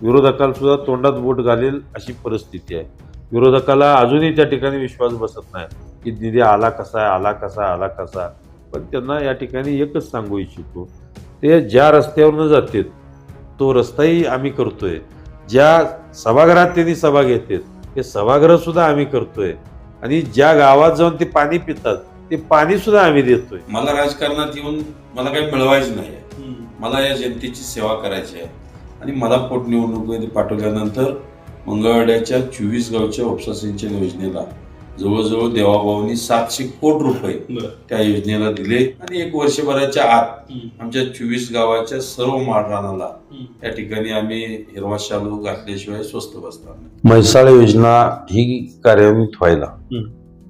विरोधकाला सुद्धा तोंडात बोट घालेल अशी परिस्थिती आहे. विरोधकाला अजूनही त्या ठिकाणी विश्वास बसत नाही की निधी आला कसा आला कसा. पण त्यांना या ठिकाणी एकच सांगू इच्छितो, ते ज्या रस्त्यावरनं जातात तो रस्ताही आम्ही करतोय. ज्या सभागृहात त्यांनी सभा घेतात ते सभागृह सुद्धा आम्ही करतोय. आणि ज्या गावात जाऊन ते पाणी पितात ते पाणी सुद्धा आम्ही देतोय. मला राजकारणात येऊन मला काही मिळवायचं नाही आहे. मला या जनतेची सेवा करायची आहे. आणि मला पोटनिवडणुकीमध्ये पाठवल्यानंतर मंगळवाड्याच्या 24 गावच्या उपसा सिंचन योजनेला जवळजवळ देवाभाऊंनी 700 कोटी रुपये त्या योजनेला दिले. आणि एक वर्षभराच्या आत आमच्या 24 गावाच्या सर्व माळरानाला या ठिकाणी आम्ही हिरवा शालू घातल्याशिवाय स्वस्त बसणार नाही. म्हैसाळ योजना ही कार्यान्वित व्हायला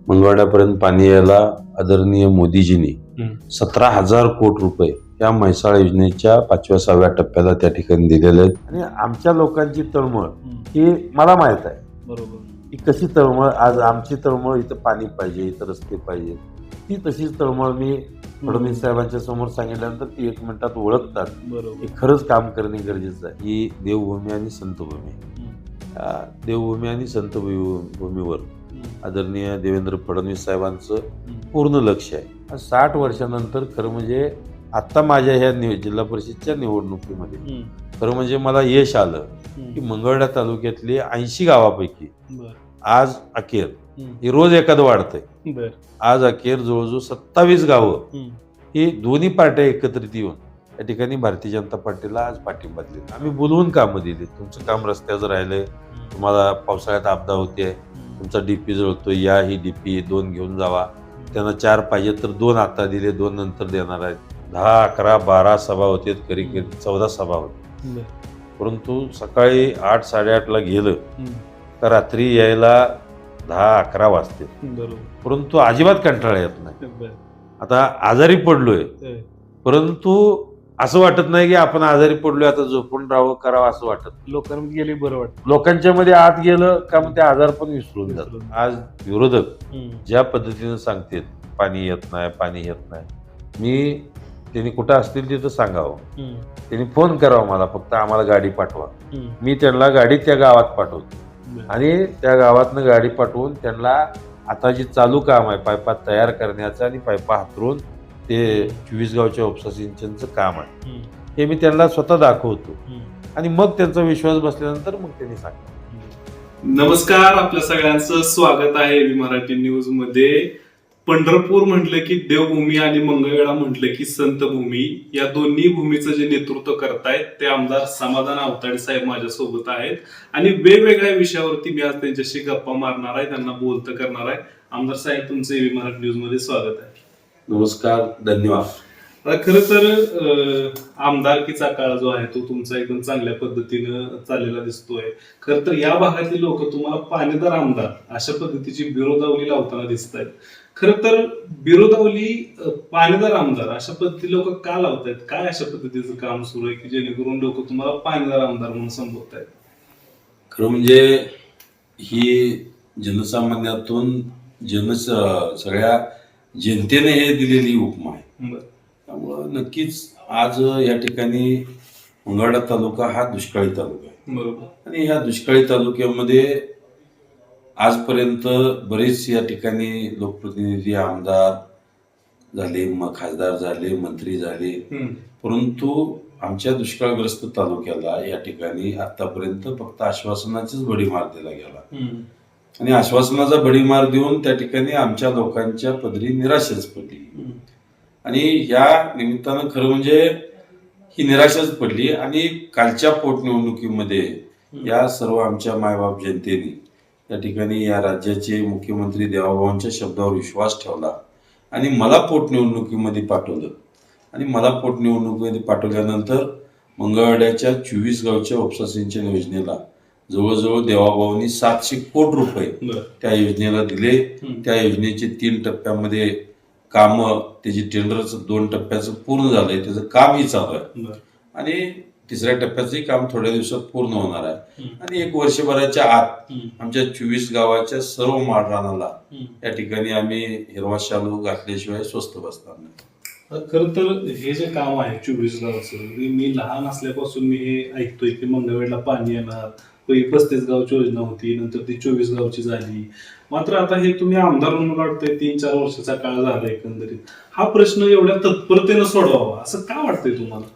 मंगळवाड्यापर्यंत पाणी यायला आदरणीय मोदीजींनी 17,000 कोटी रुपये या म्हैसाळ योजनेच्या 5व्या-6व्या टप्प्याला त्या ठिकाणी दिलेले आहेत. आणि आमच्या लोकांची तळमळ ही मला माहित आहे बरोबर ही कशी तळमळ. आज आमची तळमळ इथं पाणी पाहिजे, इथं रस्ते पाहिजे, ती तशीच तळमळ मी फडणवीस साहेबांच्या समोर सांगितल्यानंतर ती 1 मिनिटात ओळखतात. बरोबर हे खरंच काम करणे गरजेचं आहे. ही देवभूमी आणि संतभूमी, देवभूमी आणि संतभूमीवर आदरणीय देवेंद्र फडणवीस साहेबांचं पूर्ण लक्ष आहे. 60 वर्षानंतर खरं म्हणजे आत्ता माझ्या ह्या जिल्हा परिषदच्या निवडणुकीमध्ये खरं म्हणजे मला यश आलं की मंगळवेढा तालुक्यातली 80 गावापैकी आज अखेर हे रोज एखादं वाढतंय. आज अखेर जवळजवळ 27 गावं ही दोन्ही पार्ट्या एकत्रित येऊन या ठिकाणी भारतीय जनता पार्टीला आज पाठिंबा दिले. आम्ही बोलवून कामं दिली. तुमचं काम रस्त्यावर राहिलंय, तुम्हाला पावसाळ्यात आपदा होते, तुमचा डीपी जळतोय, या ही डीपी 2 घेऊन जावा. त्यांना 4 पाहिजे तर 2 आता दिले, 2 नंतर देणार आहेत. 10, 11, 12 सभा होते, कधी 14 सभा होते. परंतु सकाळी 8, 8:30ला गेलं तर रात्री यायला 10, 11 वाजते. परंतु अजिबात कंटाळा येत नाही. आता आजारी पडलोय परंतु असं वाटत नाही की आपण आजारी पडलोय आता झोपून राहावं करावं असं वाटत. लोकांमध्ये गेले बरं वाटतं. लोकांच्या मध्ये आत गेलं का मग ते आजार पण विसरून जातात. आज विरोधक ज्या पद्धतीनं सांगतात पाणी येत नाही, मी त्यांनी कुठं असतील तिथं सांगावं, त्यांनी फोन करावा मला, फक्त आम्हाला गाडी पाठवा. मी त्यांना गाडी त्या गावात पाठवतो आणि त्या गावातनं गाडी पाठवून त्यांना आता जी चालू काम आहे पायपा तयार करण्याचं आणि पायपा हातरून ते 24 गावच्या उपसा सिंचनचं काम आहे हे मी त्यांना स्वतः दाखवतो. आणि मग त्यांचा विश्वास बसल्यानंतर मग त्यांनी सांगितलं. नमस्कार, आपल्या सगळ्यांचं स्वागत आहे मराठी न्यूज मध्ये. पंढरपूर म्हटलं की देवभूमी आणि मंगळवेढा म्हटलं की संतभूमी, या दोन्ही भूमीचं जे नेतृत्व करतायत ते आमदार समाधान आवताडे साहेब माझ्यासोबत आहेत. आणि वेगवेगळ्या विषयावरती मी आज त्यांच्याशी गप्पा मारणार आहे, त्यांना बोलतं करणार आहे. आमदार साहेब, तुमचं मराठी न्यूज मध्ये स्वागत आहे. नमस्कार, धन्यवाद. खरं तर आमदारकीचा काळ जो आहे तो तुमचा एकदम चांगल्या पद्धतीनं चाललेला दिसतोय. खरं तर या भागातील लोक तुम्हाला पाणीदार आमदार अशा पद्धतीची बिरोदावली लावताना दिसत आहेत. खरं तर बिरोदावली पाणीदार आमदार अशा पद्धती लोक का लावतायत? काय अशा पद्धतीचं काम सुरू आहे की जेणेकरून लोक तुम्हाला पाणीदार आमदार म्हणून संबोधतायत? खरं म्हणजे ही जनसामान्यातून सगळ्या जनतेने हे दिलेली उपमा आहे. त्यामुळं नक्कीच आज या ठिकाणी मंगळवेढा तालुका हा दुष्काळी तालुका आहे. बरोबर. आणि ह्या दुष्काळी तालुक्यामध्ये आजपर्यंत बरेच या ठिकाणी लोकप्रतिनिधी आमदार झाले, खासदार झाले, मंत्री झाले, परंतु आमच्या दुष्काळग्रस्त तालुक्याला या ठिकाणी आतापर्यंत फक्त आश्वासनाचाच भडीमार दिला गेला. आणि आश्वासनाचा भडीमार देऊन त्या ठिकाणी आमच्या लोकांच्या पदरी निराशाच पडली. आणि या निमित्तानं खरं म्हणजे ही निराशाच पडली. आणि कालच्या पोटनिवडणुकीमध्ये या सर्व आमच्या मायबाप जनतेने या ठिकाणी या राज्याचे मुख्यमंत्री देवाभाऊंच्या शब्दावर विश्वास ठेवला आणि मला पोटनिवडणुकीमध्ये पाठवलं. आणि मला पोटनिवडणुकीमध्ये पाठवल्यानंतर मंगळवेढ्याच्या 24 गावच्या उपसा सिंचन योजनेला जवळजवळ देवाभाऊंनी 700 कोटी रुपये त्या योजनेला दिले. त्या योजनेचे 3 टप्प्यामध्ये काम, त्याची टेंडरचं 2 टप्प्याचं पूर्ण झालंय, त्याचं कामही चालू आहे. आणि 3ऱ्या टप्प्याचंही काम थोड्या दिवसात पूर्ण होणार आहे. आणि 1 वर्षभराच्या आत आमच्या 24 गावाच्या सर्व माळरानाला या ठिकाणी आम्ही हिरवा शालू घातल्याशिवाय स्वस्त बसणार नाही. खर तर हे जे काम आहे 24 गावचं, मी लहान असल्यापासून मी हे ऐकतोय की मंगळवेढला पाणी येणार, पहिली 35 गावची योजना होती, नंतर ती 24 गावची झाली. मात्र आता हे तुम्ही आमदार म्हणून वाटतंय 3-4 वर्षाचा काळ झाला एकंदरीत, हा प्रश्न एवढ्या तत्परतेनं सोडवावा असं का वाटतंय तुम्हाला?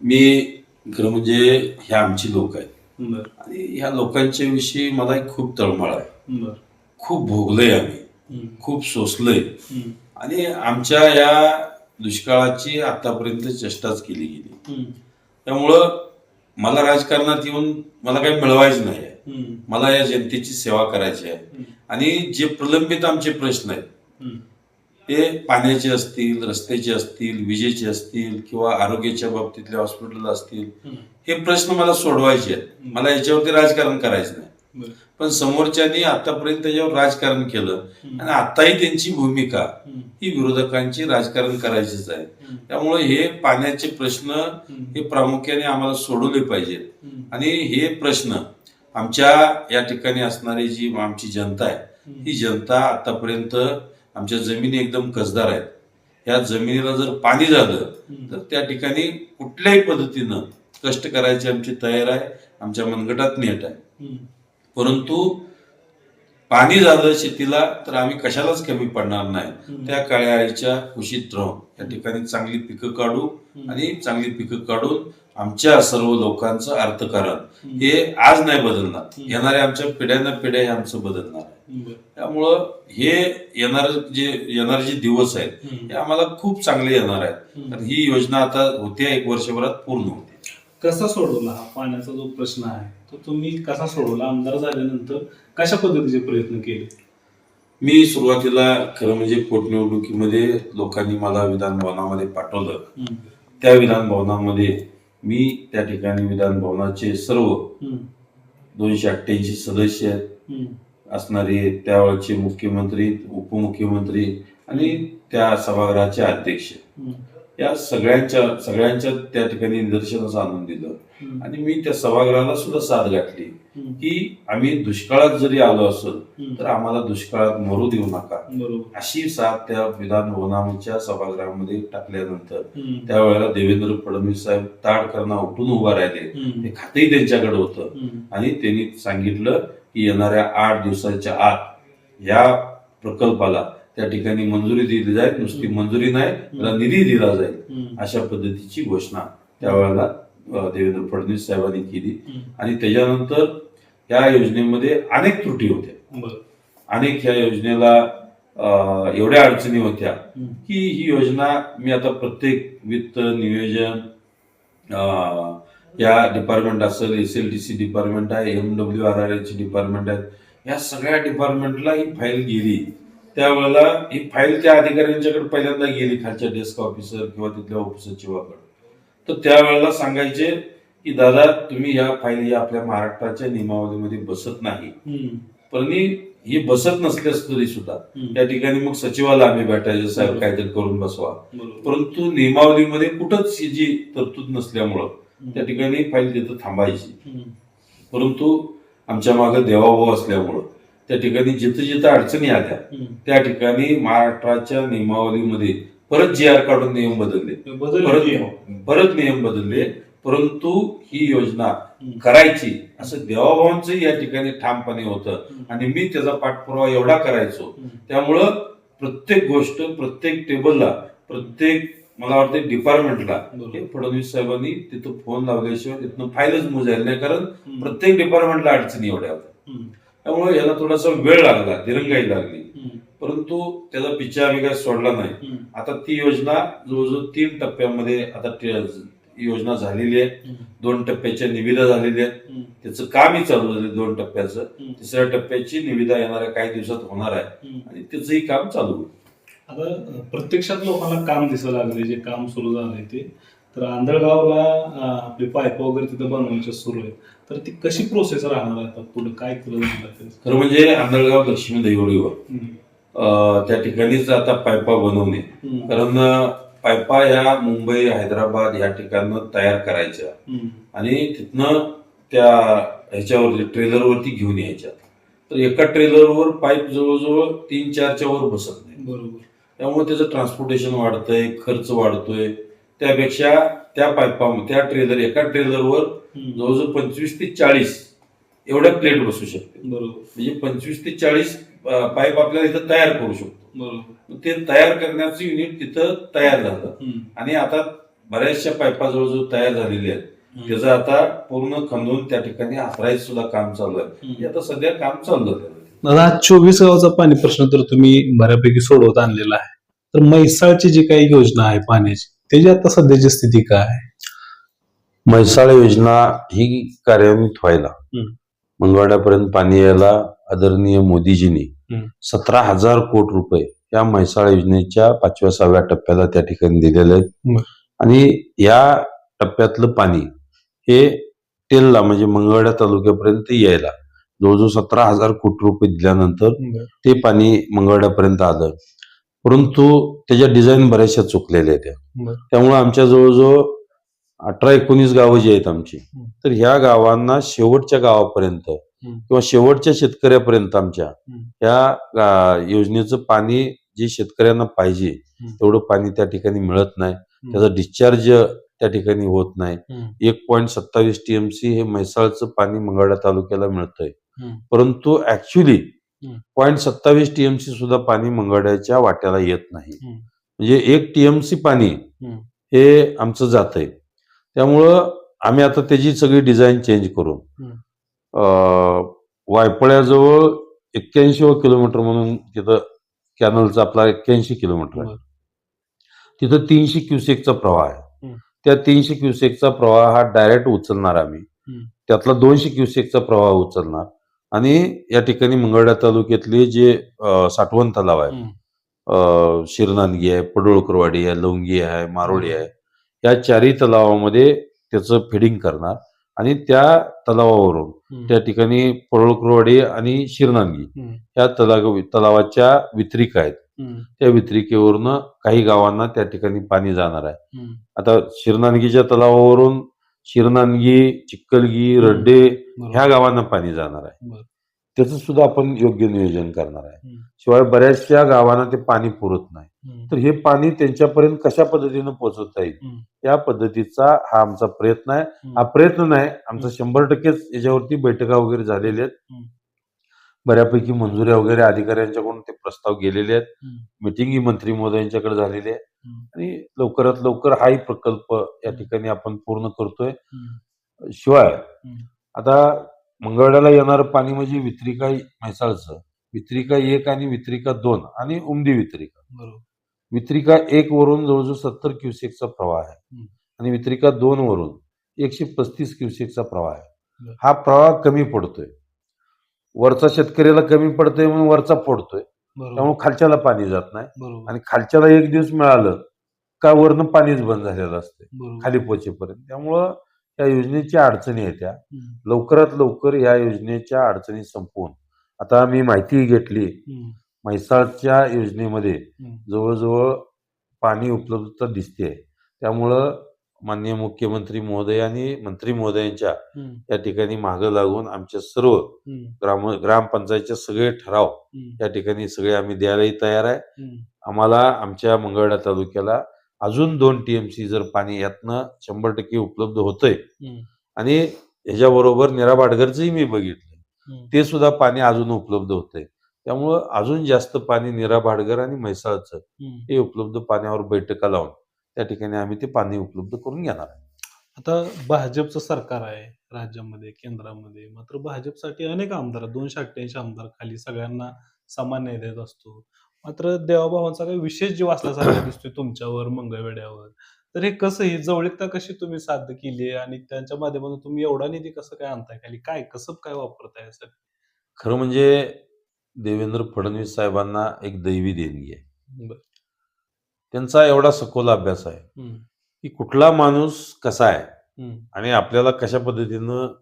मी खरं म्हणजे हे आमची लोक आहेत बरं. आणि ह्या लोकांच्या विषयी मला खूप तळमळ आहे. बरं. खूप भोगलंय आम्ही, खूप सोसलंय आणि आमच्या या दुष्काळाची आतापर्यंत चेष्टाच केली गेली. त्यामुळं मला राजकारणात येऊन मला काही मिळवायचं नाही आहे. मला या जनतेची सेवा करायची आहे आणि जे प्रलंबित आमचे प्रश्न आहेत ते पाण्याचे असतील, रस्त्याचे असतील, विजेचे असतील किंवा आरोग्याच्या बाबतीतले हॉस्पिटल असतील, हे प्रश्न मला सोडवायचे आहेत. मला याच्यावरती राजकारण करायचं नाही. पण समोरच्यांनी आतापर्यंत त्याच्यावर राजकारण केलं आणि आताही त्यांची भूमिका ही विरोधकांची राजकारण करायचीच आहे. त्यामुळे हे पाण्याचे प्रश्न हे प्रामुख्याने आम्हाला सोडवले पाहिजेत आणि हे प्रश्न आमच्या या ठिकाणी असणारी जी आमची जनता आहे, ही जनता आतापर्यंत आमच्या जमिनी एकदम कसदार आहेत. या जमिनीला जर पाणी झालं तर त्या ठिकाणी कुठल्याही पद्धतीनं कष्ट करायची आमची तयार आहे, आमच्या मनगटात नेट आहे. परंतु पाणी झालं शेतीला तर आम्ही कशालाच कमी पडणार नाही. त्या काळ्या आईच्या कुशीत राहून या ठिकाणी चांगली पिकं काढू आणि चांगली पिकं काढून आमच्या सर्व लोकांचं अर्थकारण हे आज नाही बदलणार, येणाऱ्या आमच्या पिढ्यानं पिढ्या हे आमचं बदलणार आहे. त्यामुळं हे येणारे जे दिवस आहेत हे आम्हाला खूप चांगले येणार आहेत. कारण ही योजना आता होते 1 वर्षभरात पूर्ण होते. कसा सोडवला हा पाण्याचा जो प्रश्न आहे तो तुम्ही कसा सोडवला? आमदार झाल्यानंतर कशा पद्धतीचे प्रयत्न केले? मी सुरुवातीला खरं म्हणजे पोटनिवडणुकीमध्ये लोकांनी मला विधान भवनामध्ये पाठवलं. त्या विधान भवनामध्ये मी त्या ठिकाणी विधान भवनाचे सर्व 288 सदस्य असणारे, त्यावेळचे मुख्यमंत्री, उपमुख्यमंत्री आणि त्या सभागृहाचे अध्यक्ष, या सगळ्यांच्या त्या ठिकाणी निदर्शनास आणून दिलं आणि मी त्या सभागृहाला सुद्धा साथ गाठली की आम्ही दुष्काळात जरी आलो असेल तर आम्हाला दुष्काळात मरू देऊ नका, अशी साथ त्या विधान भवनाच्या सभागृहामध्ये टाकल्यानंतर त्यावेळेला देवेंद्र फडणवीस साहेब ताडकरना उठून उभा राहिले. ते खातेही त्यांच्याकडे होतं आणि त्यांनी सांगितलं की येणाऱ्या 8 दिवसाच्या आत या प्रकल्पाला त्या ठिकाणी मंजुरी दिली जाईल, नुसती मंजुरी नाही त्याला निधी दिला जाईल, अशा पद्धतीची घोषणा त्यावेळेला देवेंद्र फडणवीस साहेबांनी केली. आणि त्याच्यानंतर या योजनेमध्ये अनेक त्रुटी होत्या, अनेक ह्या योजनेला एवढ्या अडचणी होत्या की ही योजना मी आता प्रत्येक वित्त नियोजन या डिपार्टमेंट असेल, SLTC डिपार्टमेंट आहे, MWRRA ची डिपार्टमेंट आहे, या सगळ्या डिपार्टमेंटला ही फाईल गेली. त्यावेळेला ही फाईल त्या अधिकाऱ्यांच्याकडे पहिल्यांदा गेली, खालच्या डेस्क ऑफिसर किंवा तिथल्या उपसचिवाकडे. तर त्यावेळेला सांगायचे की दादा तुम्ही या फाईल या आपल्या महाराष्ट्राच्या नियमावलीमध्ये बसत नाही. पण ही बसत नसल्यास तरी सुद्धा त्या ठिकाणी मग सचिवाला आम्ही भेटायचं, साहेब काहीतरी करून बसवा. परंतु नियमावलीमध्ये कुठंच ही जी तरतूद नसल्यामुळं त्या ठिकाणी फाईल तिथं थांबायची. परंतु आमच्या मागे देवाभाऊ असल्यामुळं त्या ठिकाणी जिथं जिथं अडचणी आल्या त्या ठिकाणी महाराष्ट्राच्या नियमावलीमध्ये परत GR काढून नियम बदलले, परत नियम बदलले. परंतु ही योजना करायची असं देवाभावांचंही या ठिकाणी ठामपणे होतं आणि मी त्याचा पाठपुरावा एवढा करायचो. त्यामुळं प्रत्येक गोष्ट, प्रत्येक टेबलला, प्रत्येक मला वाटतं डिपार्टमेंटला हे फडणवीस साहेबांनी तिथं फोन लावल्याशिवाय तिथनं फाईलच मोजायला नाही, कारण प्रत्येक डिपार्टमेंटला अडचणी एवढ्या होत्या. त्यामुळे याला थोडासा वेळ लागला, दिरंगाई लागली, परंतु त्याचा पिच्छा आम्ही काय सोडला नाही. आता ती योजना जवळजवळ 3 टप्प्यामध्ये आता योजना झालेली आहे. 2 टप्प्याच्या निविदा झालेल्या आहेत, त्याचं कामही चालू झालं 2 टप्प्याचं. 3ऱ्या टप्प्याची निविदा येणाऱ्या काही दिवसात होणार आहे आणि त्याचंही काम चालू होईल. आता प्रत्यक्षात लोकांना काम दिसायला लागले, जे काम सुरू झालंय ते. तर आंधळगावला आपले पाईप वगैरे तिथं बनवायचे सुरू आहेत, तर ती कशी प्रोसेस राहणार आहे पुढे, काय केलं जाणार? खरं म्हणजे आंधळगाव लक्ष्मी दैवळीवर त्या ठिकाणीच आता पायपा बनवणे, कारण पायपा ह्या मुंबई, हैदराबाद या ठिकाणं तयार करायच्या आणि तिथनं त्या ह्याच्यावरती ट्रेलरवरती घेऊन यायच्या. तर एका ट्रेलरवर पाईप जवळजवळ 3-4च्या वर बसत नाही. बरोबर. त्यामुळे त्याचं ट्रान्सपोर्टेशन वाढतंय, खर्च वाढतोय. त्यापेक्षा त्या त्या एका ट्रेलरवर जवळजवळ 25 ते 40 एवढ्या प्लेट बसू शकते. बरोबर म्हणजे 25 ते 40 पाईप आपल्याला इथं तयार करू शकतो. बरोबर ते तयार करण्याचं युनिट तिथं तयार झालं आणि आता बऱ्याचशा पाईपा जवळजवळ तयार झालेल्या आहेत. त्याचं आता पूर्ण खंदून त्या ठिकाणी हातरायचं सुद्धा काम चालू आहे. हे आता सध्या काम चालू आहे. दादा, 24 गावाचा पाणी प्रश्न तर तुम्ही बऱ्यापैकी सोडवत आणलेला आहे. तर म्हैसाळची जी काही योजना आहे पाण्याची, त्याची आता सध्याची स्थिती काय आहे? म्हैसाळ योजना ही कार्यान्वित व्हायला मंगळवाड्यापर्यंत पाणी यायला आदरणीय मोदीजींनी 17,000 कोटी रुपये या म्हैसाळ योजनेच्या 5व्या-6व्या टप्प्याला त्या ठिकाणी दिलेले आहेत. आणि या टप्प्यातलं पाणी हे टेलला म्हणजे मंगळवेढा तालुक्यापर्यंत यायला जवळजवळ 17,000 कोटी रुपये दिल्यानंतर ते पाणी मंगळवेढ्यापर्यंत आलं. परंतु त्याच्या डिझाईन बऱ्याचशा चुकलेल्या आहेत. त्यामुळे आमच्या जवळजवळ 18-19 गावं जी आहेत आमची, तर ह्या गावांना शेवटच्या गावापर्यंत किंवा शेवटच्या शेतकऱ्यापर्यंत आमच्या ह्या योजनेचं पाणी जे शेतकऱ्यांना पाहिजे तेवढं पाणी त्या ठिकाणी मिळत नाही. त्याचा डिस्चार्ज त्या ठिकाणी होत नाही. 1.27 TMC हे म्हैसाळचं पाणी मंगळवेढा तालुक्याला मिळतंय. परंतु ऍक्च्युली 0.27 TMC सुद्धा पाणी मंगळवेढ्याच्या वाट्याला येत नाही. म्हणजे 1 TMC पाणी हे आमचं जातंय. त्यामुळं आम्ही आता त्याची सगळी डिझाईन चेंज करून वायपळ्याजवळ 81 किलोमीटर म्हणून तिथं कॅनलचा आपला 81 किलोमीटर आहे. तिथं 300 क्युसेकचा प्रवाह आहे. त्या 300 क्युसेकचा प्रवाह हा डायरेक्ट उचलणार आम्ही. त्यातला 200 क्युसेकचा प्रवाह उचलणार आणि या ठिकाणी मंगळवेढा तालुक्यातले जे साठवण तलाव आहे, शिरनांदगी आहे, पडोळकरवाडी आहे, लवंगी आहे, मारोडी आहे, या चारही तलावामध्ये त्याचं फिडिंग करणार आणि त्या तलावावरून त्या ठिकाणी पडोळकरवाडी आणि शिरनांदगी या तलावाच्या वितरिका आहेत. त्या वितरिकेवरून काही गावांना त्या ठिकाणी पाणी जाणार आहे. आता शिरनांदगीच्या तलावावरून शिरनांदगी, चिक्कलगी, रड्डे ह्या गावांना पाणी जाणार आहे. त्याचं सुद्धा आपण योग्य नियोजन करणार आहे. शिवाय बऱ्याचशा गावांना ते पाणी पुरत नाही. तर हे पाणी त्यांच्यापर्यंत कशा पद्धतीनं पोहोचवता येईल या पद्धतीचा हा आमचा प्रयत्न आहे. हा प्रयत्न नाही, आमचा 100%च याच्यावरती बैठका वगैरे झालेल्या आहेत. बऱ्यापैकी मंजुऱ्या वगैरे अधिकाऱ्यांच्याकडून ते प्रस्ताव गेलेले आहेत. मिटिंगही मंत्री महोदयांच्याकडे झालेली आहे आणि लवकरात लवकर हाही प्रकल्प या ठिकाणी आपण पूर्ण करतोय. शिवाय आता मंगळवेढ्याला येणारं पाणी म्हणजे वितरिका म्हैसाळचं, वितरिका 1 आणि वितरिका 2 आणि उमदी वितरिका. वितरिका 1 वरून जवळजवळ 70 क्युसेकचा प्रवाह आहे आणि वितरिका 2 वरून 135 क्युसेकचा प्रवाह आहे. हा प्रवाह कमी पडतोय. वरचा शेतकऱ्याला कमी पडतोय म्हणून वरचा पडतोय, त्यामुळे खालच्याला पाणी जात नाही. आणि खालच्याला एक दिवस मिळालं का वरनं पाणीच बंद झालेलं असते खाली पोचेपर्यंत. त्यामुळं या योजनेच्या अडचणी येत्या. लवकरात लवकर या योजनेच्या अडचणी संपवून आता मी माहिती घेतली, म्हैसाळच्या योजनेमध्ये जवळजवळ पाणी उपलब्धता दिसते. त्यामुळं माननीय मुख्यमंत्री महोदय आणि मंत्री महोदयांच्या या ठिकाणी मागं लागून आमच्या सर्व ग्रामपंचायतचे सगळे ठराव या ठिकाणी सगळे आम्ही द्यायलाही तयार आहे. आम्हाला आमच्या मंगळवेढा तालुक्याला अजून 2 TMC जर पाणी यातनं 100% उपलब्ध होतंय आणि ह्याच्याबरोबर निराभाडगरचंही मी बघितलं, ते सुद्धा पाणी अजून उपलब्ध होतंय. त्यामुळं अजून जास्त पाणी निराभाडगर आणि म्हैसाळचं हे उपलब्ध पाण्यावर बैठका लावून त्या ठिकाणी आम्ही ते पाणी उपलब्ध करून घेणार आहे. आता भाजपचं सरकार आहे राज्यामध्ये, केंद्रामध्ये. मात्र भाजपसाठी अनेक आमदार, 288 आमदार खाली सगळ्यांना समान न्याय देत असतो. मात्र देवाभावांचा काही विशेष जीव असल्यासारखा दिसतोय तुमच्यावर, मंगळवेढ्यावर. तर हे कसं, ही जवळीकता कशी तुम्ही साध्य केली आहे आणि त्यांच्या माध्यमातून तुम्ही एवढा निधी कसं काय आणताय खाली, काय कसं काय वापरताय यासाठी? खरं म्हणजे देवेंद्र फडणवीस साहेबांना एक दैवी देणगी आहे. त्यांचा एवढा सखोल अभ्यास आहे की कुठला माणूस कसा आहे आणि आपल्याला कशा पद्धतीनं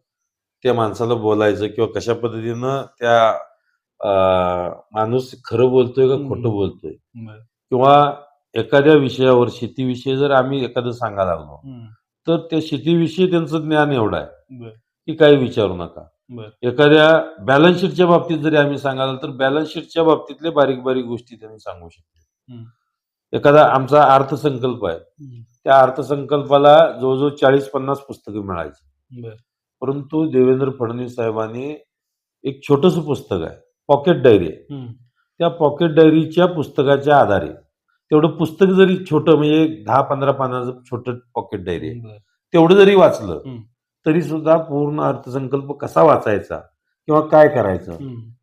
त्या माणसाला बोलायचं किंवा कशा पद्धतीनं त्या माणूस खरं बोलतोय का खोटं बोलतोय, किंवा एखाद्या विषयावर शेतीविषयी जर आम्ही एखादं सांगायला लागलो तर त्या शेतीविषयी त्यांचं ज्ञान एवढं आहे की काही विचारू नका. एखाद्या बॅलन्स शीटच्या बाबतीत जरी आम्ही सांगायला तर बॅलन्स शीटच्या बाबतीतले बारीक बारीक गोष्टी त्यांनी सांगू शकतो. एखादा आमचा अर्थसंकल्प आहे, त्या अर्थसंकल्पाला जवळजवळ 40-50 पुस्तकं मिळायची. बर. परंतु देवेंद्र फडणवीस साहेबांनी एक छोटंसं पुस्तक आहे, पॉकेट डायरी आहे. त्या पॉकेट डायरीच्या पुस्तकाच्या आधारे तेवढं पुस्तक जरी छोटं म्हणजे 10-15 पानाचं छोटं पॉकेट डायरी आहे, तेवढं जरी वाचलं तरी सुद्धा पूर्ण अर्थसंकल्प कसा वाचायचा किंवा काय करायचं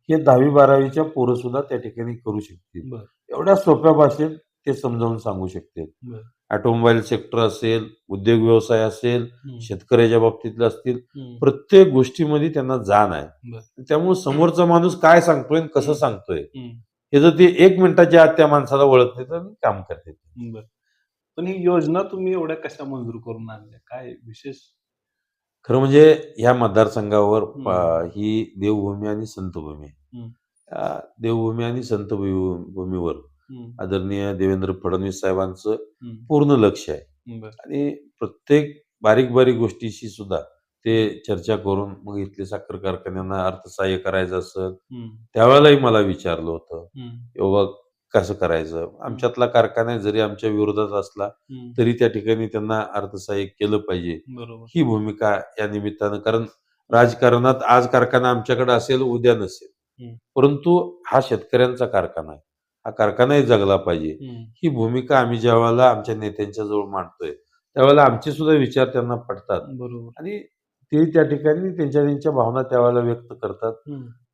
हे 10वी-12वीच्या पोरं सुद्धा त्या ठिकाणी करू शकतील. एवढ्या सोप्या भाषेत ते समजावून सांगू शकतील. ऑटोमोबाईल सेक्टर असेल, उद्योग व्यवसाय असेल, शेतकऱ्याच्या बाबतीतले असतील, प्रत्येक गोष्टीमध्ये त्यांना जाण आहे. त्यामुळे समोरचा माणूस काय सांगतोय आणि कसं सांगतोय हे जर ते 1 मिनिटाच्या आत त्या माणसाला ओळखले तर काम करते. पण ही योजना तुम्ही एवढ्या कशा मंजूर करून आणल्या, काय विशेष? खरं म्हणजे ह्या मतदारसंघावर ही देवभूमी आणि संतभूमी आहे. त्या देवभूमी आणि संतभूमीवर आदरणीय देवेंद्र फडणवीस साहेबांचं पूर्ण लक्ष आहे. आणि प्रत्येक बारीक बारीक गोष्टीशी सुद्धा ते चर्चा करून मग इथले साखर कारखान्यांना अर्थसहाय्य करायचं असं त्यावेळेलाही मला विचारलं होतं, बाबा कसं करायचं. आमच्यातला कारखाना जरी आमच्या विरोधात असला तरी त्या ठिकाणी त्यांना अर्थसहाय्य केलं पाहिजे ही भूमिका या निमित्तानं. कारण राजकारणात आज कारखाना आमच्याकडे असेल, उद्या नसेल, परंतु हा शेतकऱ्यांचा कारखाना आहे, हा कारखानाही जगला पाहिजे. ही भूमिका आम्ही ज्या वेळेला आमच्या नेत्यांच्या जवळ मांडतोय त्यावेळेला आमचे सुद्धा विचार त्यांना पडतात आणि ते त्या ठिकाणी त्यांच्या भावना त्यावेळेला व्यक्त करतात.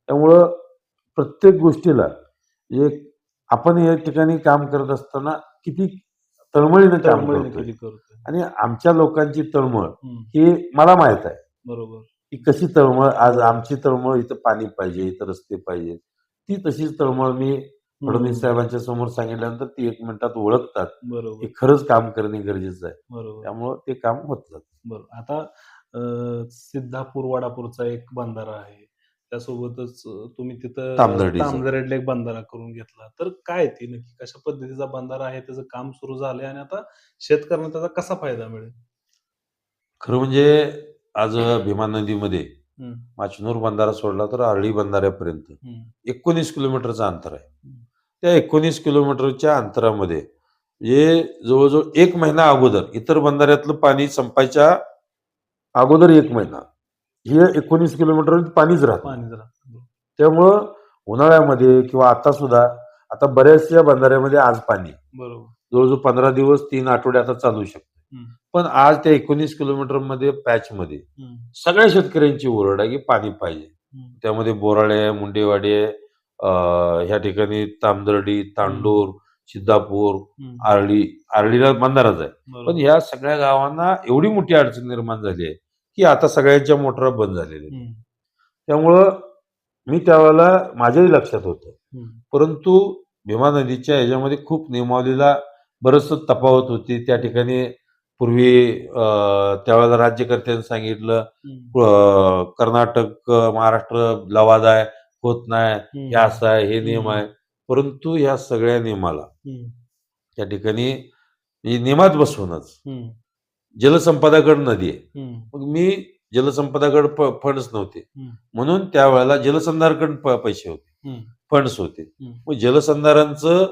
त्यामुळं प्रत्येक गोष्टीला एक आपण या ठिकाणी काम करत असताना किती तळमळीनं काम करतोय आणि आमच्या लोकांची तळमळ ही मला माहित आहे. बरोबर. की कशी तळमळ, आज आमची तळमळ इथं पाणी पाहिजे, इथं रस्ते पाहिजे, ती तशीच तळमळ मी फडणवीस साहेबांच्या समोर सांगितल्यानंतर ती 1 मिनिटात ओळखतात. बरोबर. हे खरंच काम करणे गरजेचं आहे. बरोबर. त्यामुळं ते काम होत जातं. बरोबर. आता सिद्धापूर वाडापूरचा एक बंधारा आहे, त्यासोबतच तुम्ही तिथं तामदरेडला एक बंधारा करून घेतला. तर काय ती नक्की कशा पद्धतीचा बंधारा आहे, त्याचं काम सुरू झालंय आणि आता शेतकऱ्यांना त्याचा कसा फायदा मिळेल? खरं म्हणजे आज भीमा नदीमध्ये माचनूर बंधारा सोडला तर आरळी बंधाऱ्यापर्यंत 19 किलोमीटरचं अंतर आहे. त्या 19 किलोमीटरच्या अंतरामध्ये म्हणजे जवळजवळ 1 महिना अगोदर इतर बंधाऱ्यातलं पाणी संपायच्या अगोदर 1 महिना हे 19 किलोमीटर पाणीच राहतं. त्यामुळं उन्हाळ्यामध्ये किंवा आता सुद्धा आता बऱ्याचशा बंधाऱ्यामध्ये आज पाणी जवळजवळ 15 दिवस 3 आठवडे आता चालू शकतो. पण आज त्या 19 किलोमीटर मध्ये पॅच मध्ये सगळ्या शेतकऱ्यांची ओरड आहे की पाणी पाहिजे. त्यामध्ये बोराळे, मुंडेवाडी, ह्या ठिकाणी तामदर्डी, तांडूर, सिद्धापूर, आरळीला बंधाराच आहे. पण ह्या सगळ्या गावांना एवढी मोठी अडचण निर्माण झाली आहे की आता सगळ्यांच्या मोटरा बंद झालेल्या आहेत. त्यामुळं मी त्यावेळेला माझ्याही लक्षात होतं, परंतु भीमा नदीच्या ह्याच्यामध्ये खूप नियमावलीला बरंचसं तफावत होती. त्या ठिकाणी पूर्वी त्यावेळेला राज्यकर्त्यांनी सांगितलं कर्नाटक महाराष्ट्र लवाद आहे, होत नाही, हे असं आहे, हे नियम आहे. परंतु ह्या सगळ्या नियमाला त्या ठिकाणी नियमात बसवूनच जलसंपदागड नदी आहे. मग मी जलसंपदागड फंड्स नव्हते म्हणून त्यावेळेला जलसंधारणकडे पैसे होते, फंड्स होते. मग जलसंधारणचं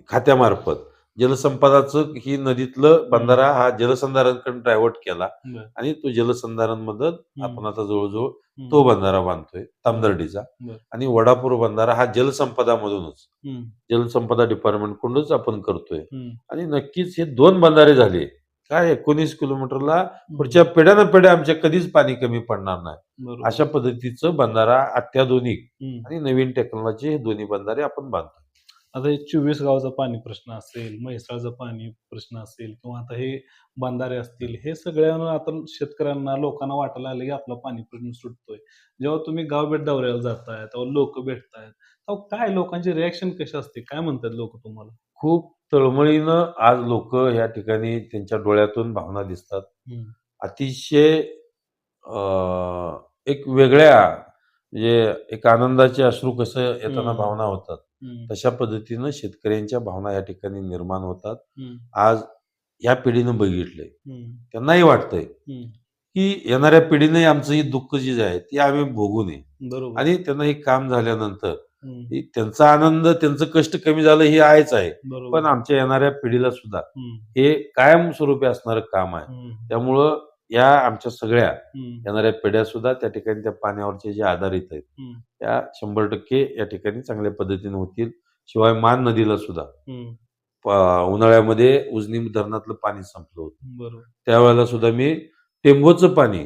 खात्यामार्फत जलसंपदाचं ही नदीतलं बंधारा हा जलसंधारणकडे डायव्हर्ट केला आणि तो जलसंधारण मधून आपण आता जवळजवळ तो बंधारा बांधतोय तामदर्डीचा. आणि वडापूर बंधारा हा जलसंपदा मधूनच जलसंपदा डिपार्टमेंट कडूनच आपण करतोय. आणि नक्कीच हे 2 बंधारे झाले काय 19 किलोमीटरला पुढच्या पिढ्यानपिढ्या आमच्या कधीच पाणी कमी पडणार नाही अशा पद्धतीचं बंधारा अत्याधुनिक आणि नवीन टेक्नॉलॉजी हे दोन्ही बंधारे आपण बांधतो. आता हे 24 गावचा पाणी प्रश्न असेल, म्हैसाळचा पाणी प्रश्न असेल किंवा आता हे बंधारे असतील, हे सगळ्यांना आता शेतकऱ्यांना लोकांना वाटायला लागलं की आपला पाणी प्रश्न सुटतोय. जेव्हा तुम्ही गाव भेट दौऱ्याला जाताय तेव्हा लोक भेटतायत, तेव्हा काय लोकांची रिॲक्शन कशी असते, काय म्हणतात लोक तुम्हाला? खूप तळमळीनं आज लोक या ठिकाणी त्यांच्या डोळ्यातून भावना दिसतात. अतिशय एक वेगळ्या म्हणजे एक आनंदाचे अश्रू कसं येताना भावना होतात तशा पद्धतीनं शेतकऱ्यांच्या भावना या ठिकाणी निर्माण होतात. आज या पिढीनं बघितलंय, त्यांनाही वाटतंय की येणाऱ्या पिढीने आमचं ही दुःख जी आहे ती आम्ही भोगू नये आणि त्यांना हे काम झाल्यानंतर त्यांचा आनंद, त्यांचं कष्ट कमी झालं हे आहेच आहे, बरोबर. पण आमच्या येणाऱ्या पिढीला सुद्धा हम्म. हे कायमस्वरूपी असणारं काम आहे. हम्म. त्यामुळं या आमच्या सगळ्या हम्म. येणाऱ्या पिढ्या सुद्धा त्या ठिकाणी त्या पाण्यावरचे जे आधारित आहेत हम्म. त्या 100% या ठिकाणी चांगल्या पद्धतीने होतील. शिवाय मान नदीला सुद्धा हम्म. उन्हाळ्यामध्ये उजनी धरणातलं पाणी संपलं होतं. बरोबर. त्यावेळेला सुद्धा मी टेंभोचं पाणी,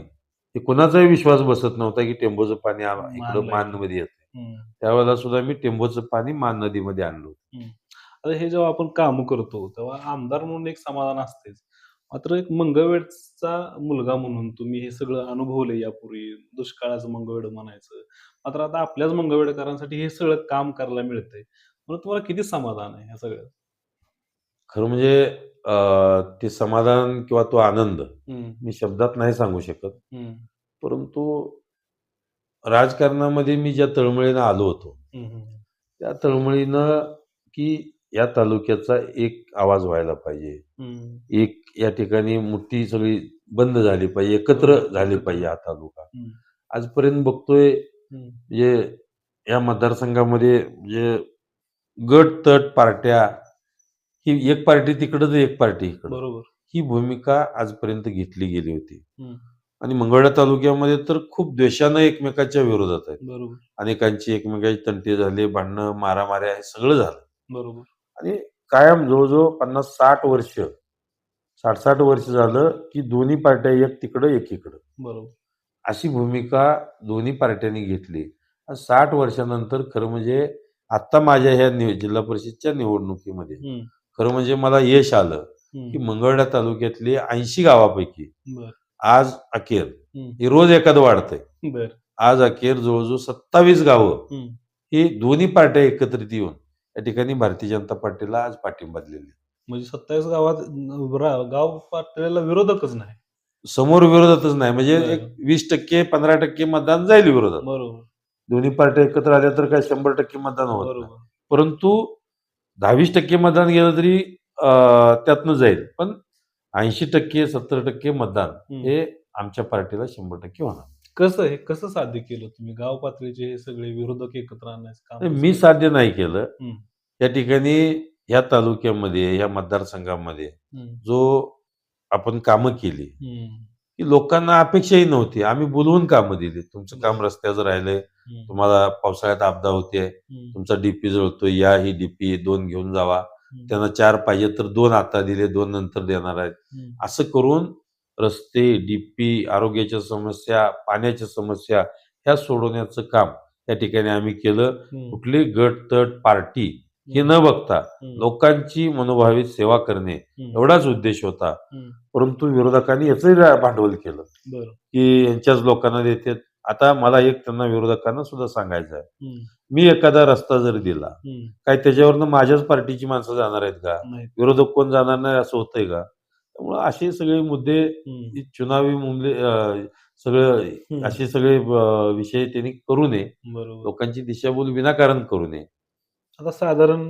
हे कोणाचाही विश्वास बसत नव्हता की टेंभोचं पाणी इकडं मानला मानमध्ये येतं. हम्म. त्यावेळेला सुद्धा मी टेंभोचं पाणी मान नदीमध्ये आणलं होतं. आता हे जेव्हा आपण काम करतो तेव्हा आमदार म्हणून एक समाधान असतेच, मात्र एक मंगळवेढचा मुलगा म्हणून तुम्ही हे सगळं अनुभवलंय यापूर्वी, दुष्काळाचं मंगळवेढ म्हणायचं, मात्र आता आपल्याच मंगळवेढकरांसाठी हे सगळं काम करायला मिळतंय, म्हणून तुम्हाला किती समाधान आहे ह्या सगळ्यात? खरं म्हणजे ते समाधान किंवा तो आनंद हम्म. मी शब्दात नाही सांगू शकत. हम्म. परंतु राजकारणामध्ये मी ज्या तळमळीनं आलो होतो, हम्म. त्या तळमळीनं की या तालुक्याचा एक आवाज व्हायला पाहिजे, हम्म. एक या ठिकाणी मुठी सगळी बंद झाली पाहिजे, एकत्र झाली पाहिजे हा तालुका. हम्म. आजपर्यंत बघतोय हम्म. म्हणजे या मतदारसंघामध्ये म्हणजे गट तट पार्ट्या, ही एक पार्टी तिकडं तर एक पार्टी इकडं, बरोबर. ही भूमिका आजपर्यंत घेतली गेली होती. हम्म. आणि मंगळवेढा तालुक्यामध्ये तर खूप द्वेषानं एकमेकाच्या विरोधात आहेत. बरोबर. अनेकांची एकमेकांची तंटे झाले, भांडणं, मारामाऱ्या हे सगळं झालं. बरोबर. आणि कायम जवळजवळ 50-60 वर्ष, 60-60 वर्ष झालं की दोन्ही पार्ट्या एक तिकडं एक इकडं, बरोबर. अशी भूमिका दोन्ही पार्ट्यांनी घेतली. आणि 60 वर्षानंतर खरं म्हणजे आत्ता माझ्या ह्या जिल्हा परिषदच्या निवडणुकीमध्ये हम्म. खरं म्हणजे मला यश आलं की हम्म. मंगळवेढा तालुक्यातले 80 गावापैकी बर. आज अखेर, हम्म. हे रोज एखादं वाढतंय, बर. आज अखेर जवळजवळ 27 गावं हम्म. ही दोन्ही पार्ट्या एकत्रित येऊन या ठिकाणी भारतीय जनता पार्टीला आज पाठिंबा दिलेला आहे. म्हणजे 27 गावात गाव पातळीला विरोधकच नाही. समोर विरोधातच नाही, म्हणजे बरं. एक 20% 15% मतदान जाईल विरोधात. बरोबर. दोन्ही पार्ट्या एकत्र आल्या तर काय 100% मतदान होत नाही. बरोबर. परंतु 10-20% मतदान गेलं तरी त्यातनं जाईल, पण 80% 70% मतदान हे आमच्या पार्टीला 100% होणार. कसं साध्य केलं तुम्ही गाव पातळीचे हे सगळे विरोधक एकत्र आणण्याचं काम? तर मी साध्य नाही केलं. हम्म. या ठिकाणी या तालुक्यामध्ये या मतदारसंघामध्ये जो आपण कामं केली की लोकांना अपेक्षाही नव्हती, आम्ही बोलवून कामं दिली. तुमचं काम रस्त्याचं राहिलंय, तुम्हाला पावसाळ्यात आपदा होते, तुमचा डीपी जळतोय, या ही डीपी 2 घेऊन जावा, त्यांना 4 पाहिजे तर 2 आता दिले, 2 नंतर देणार आहेत. असं करून रस्ते, डीपी, आरोग्याच्या समस्या, पाण्याच्या समस्या ह्या सोडवण्याचं काम त्या ठिकाणी आम्ही केलं. कुठली गट तट पार्टी हे न बघता लोकांची मनोभावी सेवा करणे एवढाच उद्देश होता. परंतु विरोधकांनी याचंही भांडवल केलं की यांच्याच लोकांना देते. आता मला एक त्यांना विरोधकांना सुद्धा सांगायचं आहे, मी एखादा रस्ता जर दिला, काय त्याच्यावरनं माझ्याच पार्टीची माणसं जाणार आहेत का? विरोधक कोण जाणार नाही असं होतंय का? त्यामुळे असे सगळे मुद्दे, चुनावी मुद्दे, सगळं असे सगळे विषय त्यांनी करू नये, लोकांची दिशाभूल विनाकारण करू नये. आता साधारण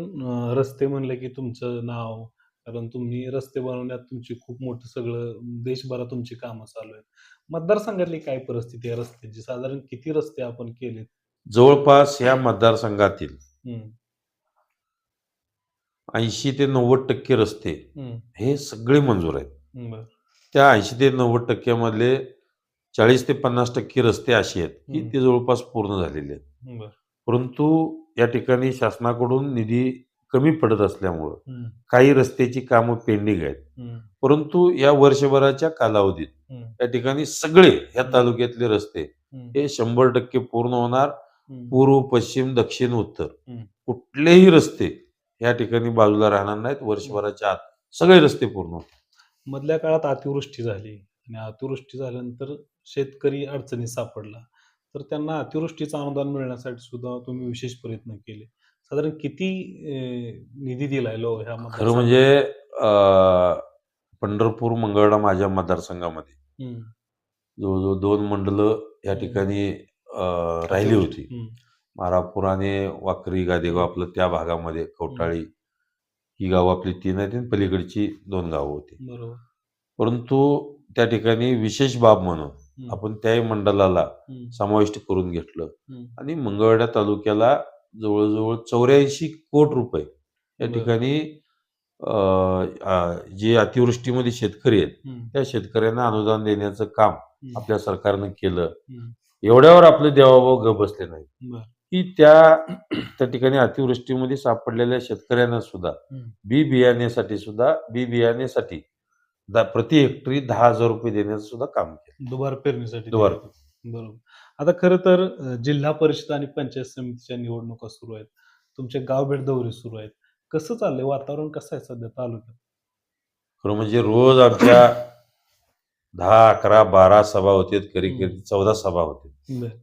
रस्ते म्हणले की तुमचं नाव, कारण तुम्ही रस्ते बनवण्यात तुमची खूप मोठं सगळं देशभरात तुमची कामं चालू आहेत. मतदारसंघातली काय परिस्थिती आहे रस्त्याची? साधारण किती रस्ते आपण केलेत? जवळपास या मतदारसंघातील 80 ते 90% रस्ते हे सगळे मंजूर आहेत. त्या 80 ते 90% मधले 40 ते 50% रस्ते असे आहेत की ते जवळपास पूर्ण झालेले आहेत. परंतु या ठिकाणी शासनाकडून निधी कमी पडत असल्यामुळं काही रस्त्याची कामं पेंडिंग आहेत. परंतु या वर्षभराच्या कालावधीत या ठिकाणी सगळे या तालुक्यातले रस्ते हे 100% पूर्ण होणार. पूर्व, पश्चिम, दक्षिण, उत्तर कुठलेही रस्ते या ठिकाणी बाजूला राहणार नाहीत. वर्षभराच्या आत सगळे रस्ते पूर्ण होतात. मधल्या काळात अतिवृष्टी झाली आणि अतिवृष्टी झाल्यानंतर शेतकरी अडचणीत सापडला, तर त्यांना अतिवृष्टीचं अनुदान मिळण्यासाठी सुद्धा तुम्ही विशेष प्रयत्न केले. साधारण किती निधी दिलाय ह्या खरं म्हणजे पंढरपूर, मंगळवेढा माझ्या मतदारसंघामध्ये जवळजवळ 2 मंडलं या ठिकाणी राहिली होती. मारापूर आणि वाकरी, गादेगाव आपलं त्या भागामध्ये, कवटाळी ही गावं आपली 3 आहेत आणि पलीकडची 2 गावं होती. परंतु त्या ठिकाणी विशेष बाब म्हणून आपण त्याही मंडलाला समाविष्ट करून घेतलं आणि मंगळवेढा तालुक्याला जवळजवळ 84 कोटी रुपये या बरं. ठिकाणी जे अतिवृष्टीमध्ये शेतकरी आहेत त्या शेतकऱ्यांना अनुदान देण्याचं काम आपल्या सरकारनं केलं. एवढ्यावर आपले देवाभाऊ गप बसले नाही बरं. की त्या ठिकाणी अतिवृष्टीमध्ये सापडलेल्या शेतकऱ्यांना सुद्धा बी बियाण्यासाठी प्रति हेक्टरी 10,000 रुपये देण्याचं सुद्धा काम केलं. दुबार पेरणीसाठी दुबार. बरोबर. आता खरं तर जिल्हा परिषद आणि पंचायत समितीच्या निवडणुका सुरू आहेत. तुमचे गाव भेट दौरे सुरू आहेत. कसं चाललंय? वातावरण कसं आहे सध्या तालुक्यात? खरं म्हणजे रोज आमच्या 10, 11, 12 सभा होते, कधी 14 सभा होते. बरं.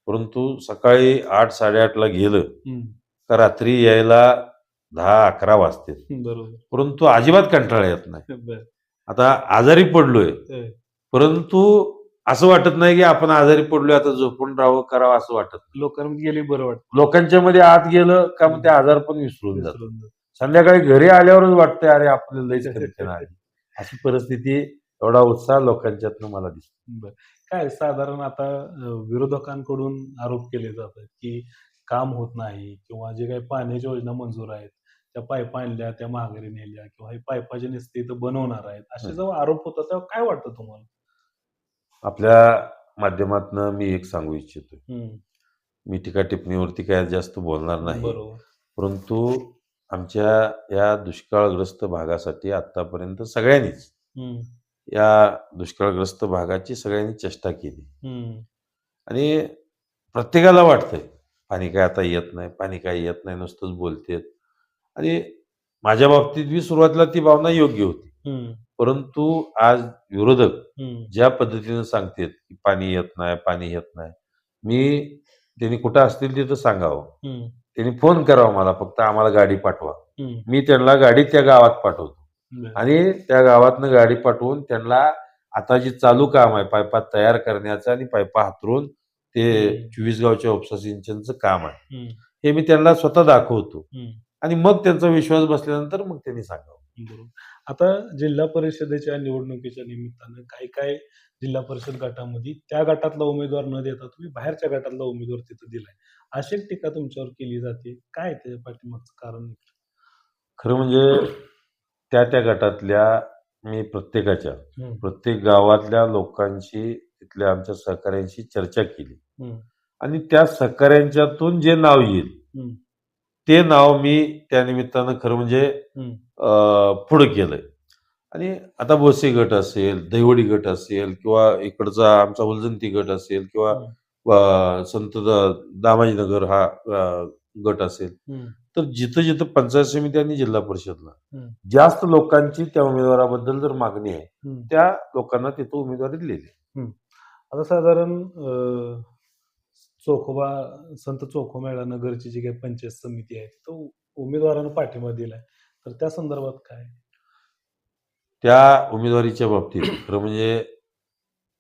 परंतु सकाळी 8, 8:30ला गेलं हं. का रात्री यायला 10, 11 वाजते. बरोबर. परंतु अजिबात कंटाळा येत नाही. बरं. आता आजारी पडलोय, होय. परंतु असं वाटत नाही की आपण आजारी पडलोय आता झोपून राहावं करावं असं वाटत नाही. लोकांमध्ये गेले बरं वाटतं. लोकांच्या मध्ये आत गेलं का मग ते आजार पण विसरून जात. विसरून जातं. संध्याकाळी घरी आल्यावरच वाटतंय अरे आपल्याला लईच कनेक्शन आली. अशी परिस्थिती, एवढा उत्साह लोकांच्यातनं मला दिसतो. बरं. काय साधारण आता विरोधकांकडून आरोप केले जातात की काम होत नाही किंवा जे काही पाण्याच्या योजना मंजूर आहेत त्या पाईपा आणल्या त्या माघारी नेल्या किंवा हे पाईपाचे नुसते इथं बनवणार आहेत असे जेव्हा आरोप होतात तेव्हा काय वाटतं तुम्हाला? आपल्या माध्यमातनं मी एक सांगू इच्छितो. हं. मी टीका टिप्पणीवरती काय जास्त बोलणार नाही. बरोबर. परंतु आमच्या या दुष्काळग्रस्त भागासाठी आतापर्यंत सगळ्यांनीच हं. या दुष्काळग्रस्त भागाची सगळ्यांनी चेष्टा केली हं. आणि प्रत्येकाला वाटतंय पाणी काय आता येत नाही, पाणी काय येत नाही, नुसतंच बोलतेत. आणि माझ्या बाबतीत मी सुरुवातीला ती भावना योग्य होती. हं. परंतु आज विरोधक हं. ज्या पद्धतीनं सांगतात की पाणी येत नाही, पाणी येत नाही, मी त्यांनी कुठं असतील तिथं सांगावं. हं. त्यांनी फोन करावा मला, फक्त आम्हाला गाडी पाठवा. हं. मी त्यांना गाडी त्या गावात पाठवतो बरं. आणि त्या गावातनं गाडी पाठवून त्यांना आता जे चालू काम आहे पाईपा तयार करण्याचं आणि पाईपा हातरून ते 24 गावच्या उपसा सिंचनचं काम आहे, हं. हे मी त्यांना स्वतः दाखवतो हं. आणि मग त्यांचा विश्वास बसल्यानंतर मग त्यांनी सांगावं. बरोबर. आता जिल्हा परिषदेच्या निवडणुकीच्या निमित्तानं काही काय जिल्हा परिषद गटामध्ये त्या गटातला उमेदवार न देता तुम्ही बाहेरच्या गटातला उमेदवार तिथं दिलाय. अशी एक टीका तुमच्यावर केली जाते. काय त्याच्या पाठीमागचं कारण? खरं म्हणजे त्या गटातल्या मी हं. प्रत्येक गावातल्या लोकांशी, तिथल्या आमच्या सहकाऱ्यांशी चर्चा केली हं. आणि त्या सहकाऱ्यांच्यातून जे नाव येईल हं. ते नाव मी त्या निमित्तानं खरं म्हणजे हं. पुढं केलंय. आणि आता बोसे गट असेल, दैवडी गट असेल किंवा इकडचा आमचा उलजंती गट असेल किंवा संत दामाजीनगर हा गट असेल, हं. तर जिथं जिथं पंचायत समिती आणि जिल्हा परिषदला हं. जास्त लोकांची त्या उमेदवाराबद्दल जर मागणी आहे, हं. त्या लोकांना तिथं उमेदवारी दिलेली. आता साधारण चोखोबा संत चोखोमेळा नगरची जी काही पंचायत समिती आहे तो उमेदवारानं पाठिंबा दिलाय. तर त्या संदर्भात काय? त्या उमेदवारीच्या बाबतीत खरं म्हणजे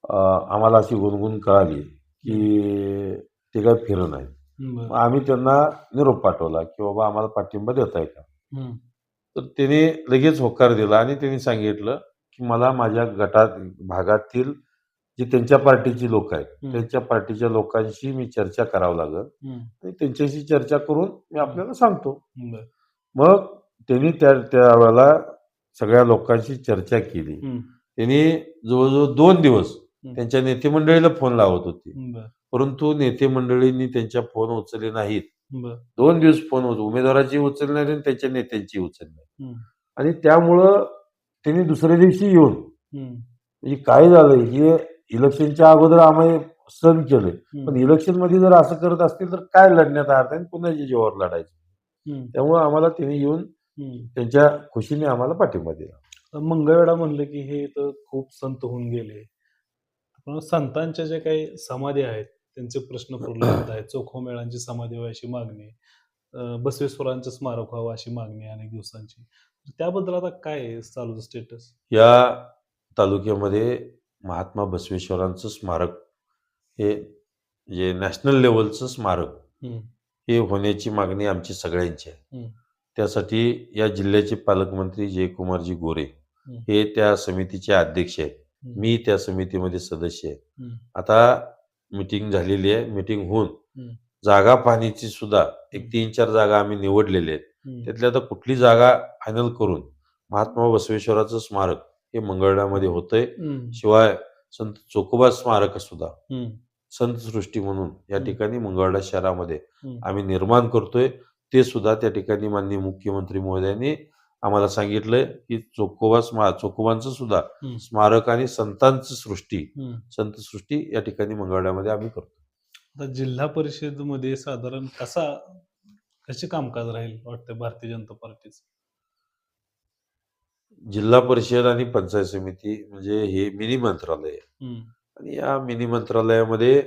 आम्हाला अशी गुणगुण कळाली की ते काय फिरं नाही. बरं. मग आम्ही त्यांना निरोप पाठवला की बाबा आम्हाला पाठिंबा देताय का? हं. तर त्याने लगेच होकार दिला आणि त्यांनी सांगितलं की मला माझ्या भागातील जी त्यांच्या पार्टीची लोक आहेत त्यांच्या पार्टीच्या लोकांशी मी चर्चा करावं लागेल हं. आणि त्यांच्याशी चर्चा करून मी आपल्याला सांगतो. बरं. मग त्यांनी त्यावेळेला सगळ्या लोकांशी चर्चा केली. हं. त्यांनी जवळजवळ 2 दिवस हं. त्यांच्या नेते मंडळीला फोन लावत होते, बरं. परंतु नेते मंडळींनी त्यांच्या फोन उचलले नाहीत. बरं. 2 दिवस फोन उमेदवाराची उचलले नाही आणि त्यांच्या नेत्यांची उचलली नाही. हं. आणि त्यामुळं त्यांनी दुसऱ्या दिवशी येऊन हं. म्हणजे काय झालं हे इलेक्शनच्या अगोदर आम्ही सण केले, पण इलेक्शन मध्ये जर असं करत असतील तर काय लढण्यात अर्थ आहे, पुन्हा जीवावर लढायचं. त्यामुळे आम्हाला त्यांनी येऊन त्यांच्या खुशीने आम्हाला पाठिंबा दिला. मंगळवेढा म्हणलं की हे तर खूप संत होऊन गेले, पण संतांच्या जे काही समाधी आहेत त्यांचे प्रश्न प्रलंबित आहेत. चोखोमेळांची समाधी व्हावी अशी मागणी, बसवेश्वरांचं स्मारक व्हावं अशी मागणी अनेक दिवसांची. त्याबद्दल आता काय चालू स्टेटस? या तालुक्यामध्ये महात्मा बसवेश्वरांचं स्मारक हे जे नॅशनल लेवलचं स्मारक हे होण्याची मागणी आमची सगळ्यांची आहे. त्यासाठी या जिल्ह्याचे पालकमंत्री जयकुमारजी गोरे हे त्या समितीचे अध्यक्ष आहेत. मी त्या समितीमध्ये सदस्य आहे. आता मीटिंग झालेली आहे. मीटिंग होऊन जागा पाहणीची सुद्धा एक 3-4 जागा आम्ही निवडलेल्या आहेत. त्यातली आता कुठली जागा फायनल करून महात्मा बसवेश्वराचं स्मारक हे मंगळवेढ्यामध्ये होतंय. शिवाय संत चोखोबा स्मारक सुद्धा संत सृष्टी म्हणून या ठिकाणी मंगळवेढा शहरामध्ये आम्ही निर्माण करतोय. ते सुद्धा त्या ठिकाणी माननीय मुख्यमंत्री महोदयांनी आम्हाला सांगितलंय की चोखोबांचं सुद्धा स्मारक आणि संत सृष्टी या ठिकाणी मंगळवेढ्यामध्ये आम्ही करतो. आता जिल्हा परिषदमध्ये साधारण कसे कामकाज राहील वाटतं भारतीय जनता पार्टीचं? जिल्हा परिषद आणि पंचायत समिती म्हणजे हे मिनी मंत्रालय आहे. आणि या मिनी मंत्रालयामध्ये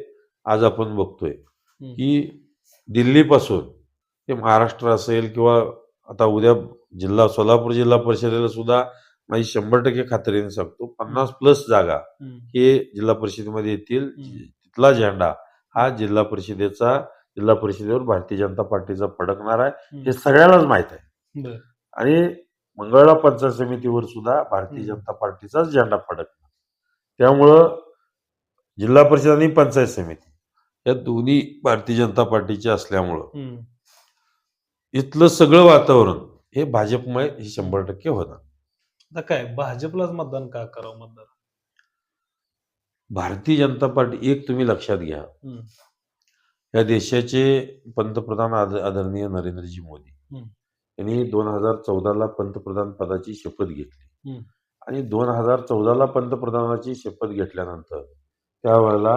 आज आपण बघतोय की दिल्लीपासून ते महाराष्ट्र असेल किंवा आता उद्या सोलापूर जिल्हा परिषदेला सुद्धा माझी 100% खात्रीने सांगतो 50+ जागा हे जिल्हा परिषदेमध्ये येतील. तिथला झेंडा हा जिल्हा परिषदेवर भारतीय जनता पार्टीचा फडकणार आहे हे सगळ्यालाच माहित आहे. आणि मंगळवेढा पंचायत समितीवर सुद्धा भारतीय जनता पार्टीचाच झेंडा फडकणार. त्यामुळं जिल्हा परिषद आणि पंचायत समिती या दोन्ही भारतीय जनता पार्टीचे असल्यामुळं इथलं सगळं वातावरण हे भाजपमुळे हे 100% होणार. आता काय भाजपलाच मतदान का करावं? मतदार भारतीय जनता पार्टी एक तुम्ही लक्षात घ्या, या देशाचे पंतप्रधान आदरणीय नरेंद्रजी मोदी यांनी 2014ला पंतप्रधान पदाची शपथ घेतली. आणि 2014ला पंतप्रधानाची शपथ घेतल्यानंतर त्यावेळेला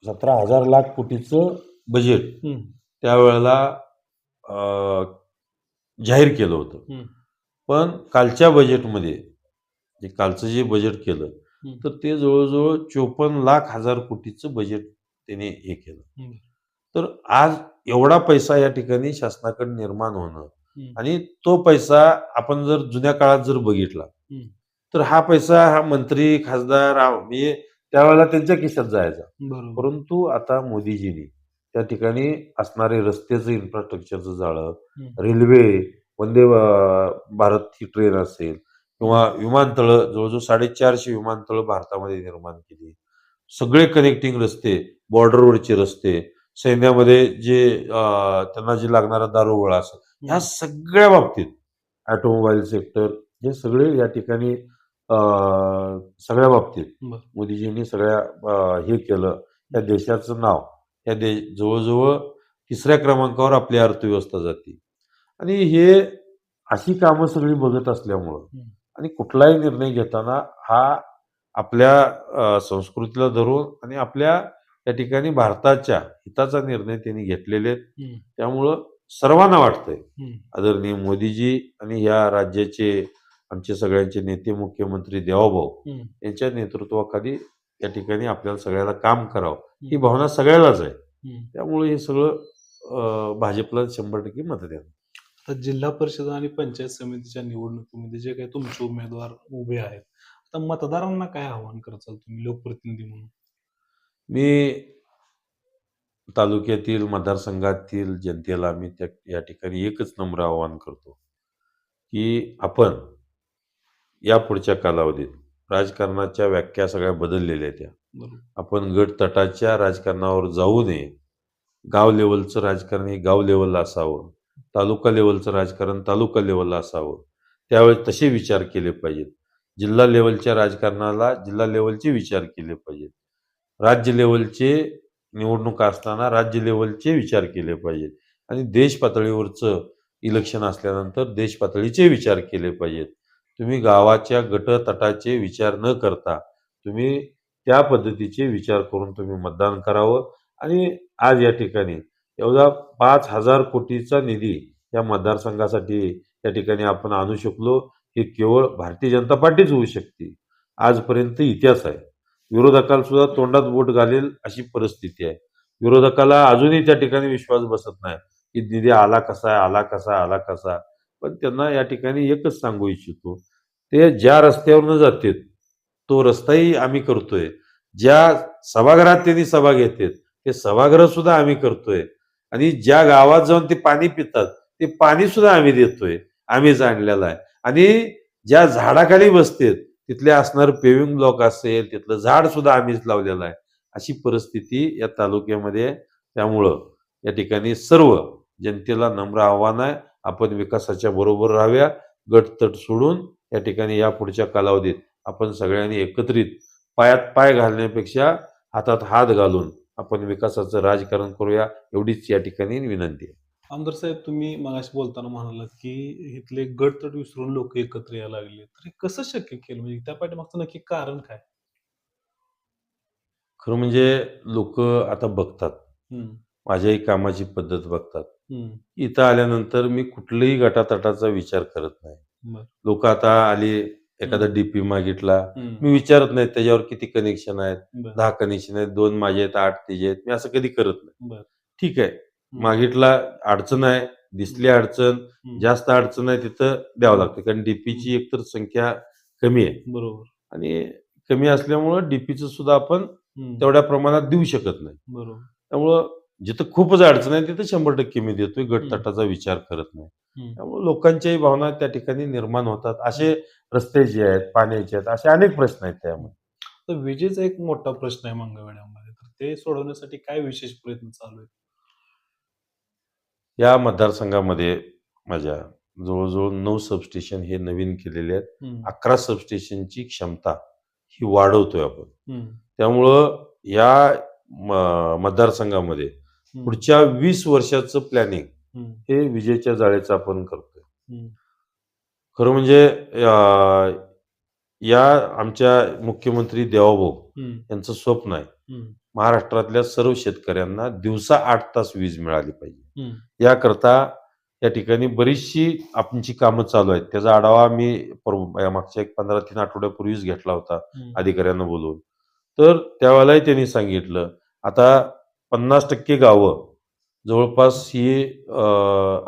17,000 लाख कोटीचं बजेट त्यावेळेला जाहीर केलं होतं. पण कालच्या बजेटमध्ये कालचं जे बजेट केलं तर ते जवळजवळ 54,00,000 कोटीचं बजेट त्याने हे केलं. तर आज एवढा पैसा या ठिकाणी शासनाकडे निर्माण होणं आणि तो पैसा आपण जर जुन्या काळात जर बघितला तर हा पैसा हा मंत्री खासदार त्यावेळेला त्यांच्या खिशात जायचा. परंतु आता मोदीजींनी त्या ठिकाणी असणारे रस्त्याचं इन्फ्रास्ट्रक्चरचं जाळं, रेल्वे, वंदे भारत ही ट्रेन असेल किंवा विमानतळं, जवळजवळ 450 विमानतळं भारतामध्ये निर्माण केली. सगळे कनेक्टिंग रस्ते, बॉर्डरवरचे रस्ते, सैन्यामध्ये जे त्यांना जे लागणारा दारुगोळा असेल, ह्या सगळ्या बाबतीत ऑटोमोबाईल सेक्टर हे सगळे या ठिकाणी सगळ्या बाबतीत मोदीजींनी हे केलं. या देशाचं नाव जवळजवळ 3ऱ्या क्रमांकावर आपली अर्थव्यवस्था जाते. आणि हे अशी कामं सगळी बघत असल्यामुळं आणि कुठलाही निर्णय घेताना हा आपल्या संस्कृतीला धरून आणि आपल्या या ठिकाणी भारताच्या हिताचा निर्णय त्यांनी घेतलेले आहेत. त्यामुळं सर्वांना वाटतंय आदरणीय मोदीजी आणि या राज्याचे आमचे सगळ्यांचे नेते मुख्यमंत्री देवाभाऊ यांच्या नेतृत्वाखाली या ठिकाणी आपल्याला सगळ्याला काम करावं ही भावना सगळ्यालाच आहे. त्यामुळे हे सगळं भाजपला 100% मत देणार. तर जिल्हा परिषद आणि पंचायत समितीच्या निवडणुकीमध्ये जे काही तुमचे उमेदवार उभे आहेत, तर मतदारांना काय आव्हान करताल तुम्ही लोकप्रतिनिधी म्हणून? मी तालुक्यातील मतदारसंघातील जनतेला मी या ठिकाणी एकच नम्र आवाहन करतो की आपण या पुढच्या कालावधीत राजकारणाच्या व्याख्या सगळ्या बदललेल्या आहेत. आपण गट तटाच्या राजकारणावर जाऊ नये. गाव लेवलचं राजकारण हे गाव लेवलला असावं, तालुका लेवलचं राजकारण तालुका लेवलला असावं. त्यावेळेस तसे विचार केले पाहिजेत. जिल्हा लेवलच्या राजकारणाला जिल्हा लेवलचे विचार केले पाहिजेत. राज्य लेवलचे निवडणुका असताना राज्य लेवलचे विचार केले पाहिजेत. आणि देश पातळीवरचं इलेक्शन असल्यानंतर देश पातळीचे विचार केले पाहिजेत. तुम्ही गावाच्या गट तटाचे विचार न करता तुम्ही त्या पद्धतीचे विचार करून तुम्ही मतदान करावं. आणि आज या ठिकाणी एवढा 5,000 कोटीचा निधी या मतदारसंघासाठी या ठिकाणी आपण आणू शकलो हे केवळ भारतीय जनता पार्टीच होऊ शकते. आजपर्यंत इतिहास आहे. विरोधकाला सुद्धा तोंडात बोट घालेल अशी परिस्थिती आहे. विरोधकाला अजूनही त्या ठिकाणी विश्वास बसत नाही की निधी आला कसा. पण त्यांना या ठिकाणी एकच सांगू इच्छितो, ते ज्या रस्त्यावरनं जातात तो रस्ताही आम्ही करतोय. ज्या सभागृहात त्यांनी सभा घेतात ते सभागृह सुद्धा आम्ही करतोय. आणि ज्या गावात जाऊन ते पाणी पितात ते पाणी सुद्धा आम्ही देतोय, आम्हीच आणलेलं आहे. आणि ज्या झाडाखाली बसतात तिथले असणार पेविंग ब्लॉक असेल तिथलं झाड सुद्धा आम्हीच लावलेलं आहे. अशी परिस्थिती या तालुक्यामध्ये आहे. त्यामुळं या ठिकाणी सर्व जनतेला नम्र आव्हान आहे, आपण विकासाच्या बरोबर राहाव्या. गटतट सोडून या ठिकाणी यापुढच्या कालावधीत आपण सगळ्यांनी एकत्रित पायात पाय घालण्यापेक्षा हातात हात घालून आपण विकासाचं राजकारण करूया, एवढीच या ठिकाणी विनंती आहे. आमदार साहेब, तुम्ही मगाशी बोलताना म्हणालात की इथले गटतट विसरून लोक एकत्र यायला लागले, तर हे कसं शक्य केलं? म्हणजे त्या पाठीमागचं नक्की कारण काय? खरं म्हणजे लोक आता बघतात, हम्म, माझ्याही कामाची पद्धत बघतात. हम्म, इथं आल्यानंतर मी कुठल्याही गटातटाचा विचार करत नाही. बर, लोक आता आली, एखादा डीपी मागितला, हम्म, मी विचारत नाही त्याच्यावर किती कनेक्शन आहेत. बर, 10 कनेक्शन आहेत, 2 माझे आहेत, 8 तिचे आहेत. मी असं कधी करत नाही. बर, ठीक आहे, मागितला, अडचण आहे, दिसली अडचण, जास्त अडचण आहे तिथं द्यावं लागतं. कारण डीपीची एकतर संख्या कमी आहे बरोबर, आणि कमी असल्यामुळं डीपीचं सुद्धा आपण हम्म, तेवढ्या प्रमाणात देऊ शकत नाही. बरोबर, त्यामुळं जिथं खूपच अडचण आहे तिथं 100% मी देतोय. गटतटाचा विचार करत नाही. हम्म. त्यामुळे लोकांच्याही भावना त्या ठिकाणी निर्माण होतात. असे रस्त्याचे आहेत, पाण्याचे आहेत, असे अनेक प्रश्न आहेत त्यामध्ये. तर विजेचा एक मोठा प्रश्न आहे मंगळवेढ्यामध्ये, तर ते सोडवण्यासाठी काय विशेष प्रयत्न चालू आहेत? या मतदारसंघामध्ये माझ्या जवळजवळ 9 सबस्टेशन हे नवीन केलेले आहेत. हम्म, 11 सबस्टेशनची क्षमता ही वाढवतोय आपण. हम्म, त्यामुळं या मतदारसंघामध्ये हम्म, पुढच्या 20 वर्षाचं प्लॅनिंग हम्म, हे विजेच्या जाळेचं आपण करतोय. हम्म, खरं म्हणजे या आमच्या मुख्यमंत्री देवाभाऊ हम्म, यांचं स्वप्न आहे, हम्म, महाराष्ट्रातल्या सर्व शेतकऱ्यांना दिवसा 8 तास वीज मिळाली पाहिजे. हम्म, याकरता या ठिकाणी बरीचशी आमची कामं चालू आहेत. त्याचा आढावा मी मागच्या एक 15-3 आठवड्यापूर्वीच घेतला होता हम्म, अधिकाऱ्यांना बोलवून. तर त्यावेळेलाही त्यांनी सांगितलं, आता 50% गावं जवळपास ही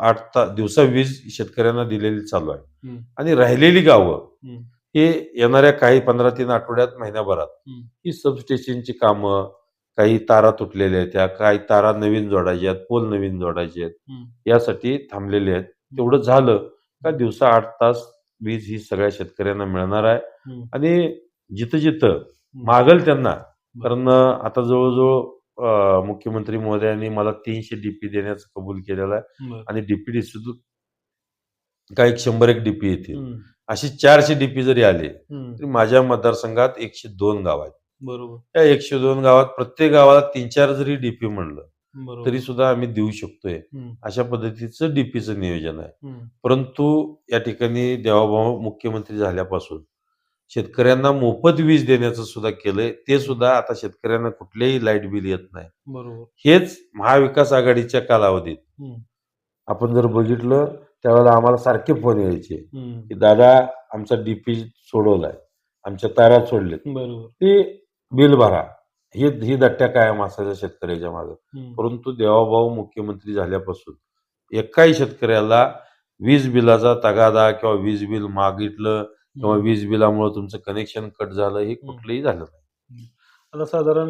8 दिवसा वीज शेतकऱ्यांना दिलेली चालू आहे. हम्म, आणि राहिलेली गावं हम्म, हे येणाऱ्या काही 15-3 आठवड्यात, महिन्याभरात हम्म, ही सबस्टेशनची कामं, काही तारा तुटलेल्या आहेत, त्या काही तारा नवीन जोडायच्या आहेत, पोल नवीन जोडायचे आहेत, हम्म, यासाठी थांबलेले आहेत. तेवढं झालं का दिवसा 8 तास वीज ही सगळ्या शेतकऱ्यांना मिळणार आहे. हम्म, आणि जिथं मागल त्यांना, कारण आता जवळजवळ मुख्यमंत्री महोदयांनी मला 300 डीपी देण्याचं कबूल केलेलं आहे. बर, आणि डीपी सुद्धा काही 100 डीपी येतील. हम्म, अशी 400 डीपी जरी आले हम्म, तरी माझ्या मतदारसंघात 102 गाव आहेत. बरोबर, त्या 102 गावात प्रत्येक गावाला 3-4 जरी डीपी म्हणलं बरोबर, तरी सुद्धा आम्ही देऊ शकतोय. हम्म, अशा पद्धतीचं डीपीचं नियोजन आहे. हम्म, परंतु या ठिकाणी देवाभाऊ मुख्यमंत्री झाल्यापासून शेतकऱ्यांना मोफत वीज देण्याचं सुद्धा केलंय. ते सुद्धा आता शेतकऱ्यांना कुठलेही लाईट बिल येत नाही. बरोबर, हेच महाविकास आघाडीच्या कालावधीत हम्म, आपण जर बघितलं त्यावेळेला आम्हाला सारखे फोन यायचे हम्म, की दादा आमचा डीपी सोडवलाय, आमच्या तारा सोडलेत, बरोबर, ते बिल भरा. ही दट्ट्या कायम असायच्या शेतकऱ्याच्या मागे. हम्म, परंतु देवाभाऊ मुख्यमंत्री झाल्यापासून एकाही शेतकऱ्याला वीज बिलाचा तगादा किंवा वीज बिल मागितलं किंवा वीज बिलामुळे तुमचं कनेक्शन कट झालं हे कुठलंही झालं नाही. आता साधारण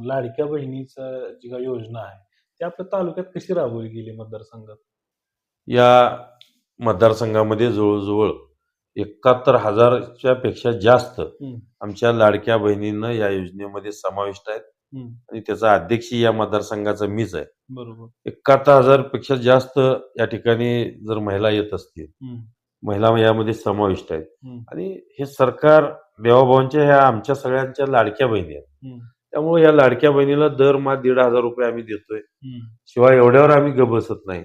लाडक्या बहिणीचा जी काही योजना आहे ती आपल्या तालुक्यात कशी राबवली गेली मतदारसंघात? या मतदारसंघामध्ये जवळजवळ 71,000च्या पेक्षा जास्त हम्म, आमच्या लाडक्या बहिणींना या योजनेमध्ये समाविष्ट आहेत. हम्म, आणि त्याचा अध्यक्ष या मतदारसंघाचा मीच आहे. बरोबर, 71,000 पेक्षा जास्त या ठिकाणी जर महिला येत असतील, हम्म, महिला यामध्ये समाविष्ट आहेत. हम्म, आणि हे सरकार देवाभाऊंच्या ह्या आमच्या सगळ्यांच्या लाडक्या बहिणी आहेत. हम्म, त्यामुळे या लाडक्या बहिणीला दरमहा 1,500 रुपये आम्ही देतोय. हम्म, शिवाय एवढ्यावर आम्ही गप बसत नाही.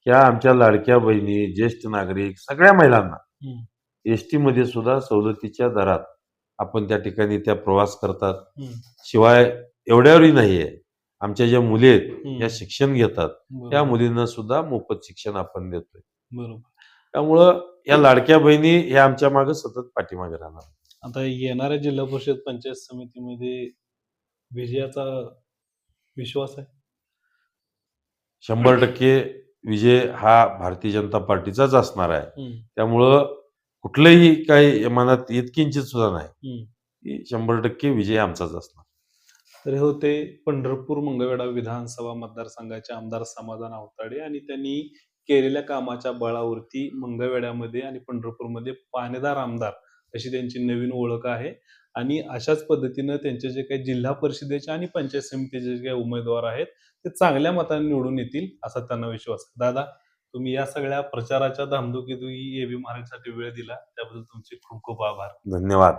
ह्या आमच्या लाडक्या बहिणी, ज्येष्ठ नागरिक, सगळ्या महिलांना हम्म, एसटी मध्ये सुद्धा सवलतीच्या दरात आपण त्या ठिकाणी त्या प्रवास करतात. हम्म, शिवाय एवढ्यावरही नाहीये, आमच्या ज्या मुली आहेत हम्म, या शिक्षण घेतात, बरोबर, त्या मुलींना सुद्धा मोफत शिक्षण आपण देतोय. बरोबर. त्यामुळं या लाडक्या बहिणी ह्या आमच्या मागे सतत पाठीमागे राहणार. आता येणाऱ्या जिल्हा परिषद पंचायत समितीमध्ये विजयाचा विश्वास आहे? 100% विजय हा भारतीय जनता पार्टीचाच असणार आहे. हम्म, त्यामुळं कुठलंही काही मनात इतकिंचित सुद्धा नाही हम्म. की 100% विजय आमचाच असणार. तर हे होते पंढरपूर मंगळवेढा विधानसभा मतदारसंघाचे आमदार समाधान आवताडे, आणि त्यांनी केलेल्या कामाच्या बळावरती मंगळवेढ्यामध्ये आणि पंढरपूरमध्ये पाणीदार आमदार अशी त्यांची नवीन ओळख आहे. आणि अशाच पद्धतीनं त्यांचे जे काही जिल्हा परिषदेचे आणि पंचायत समितीचे जे काही उमेदवार आहेत ते चांगल्या मताने निवडून येतील असा त्यांना विश्वास आहे. दादा, तुम्ही या सगळ्या प्रचाराच्या धामधुकीतून एबी मराठीसाठी वेळ दिला त्याबद्दल तुमचे खूप खूप आभार. धन्यवाद.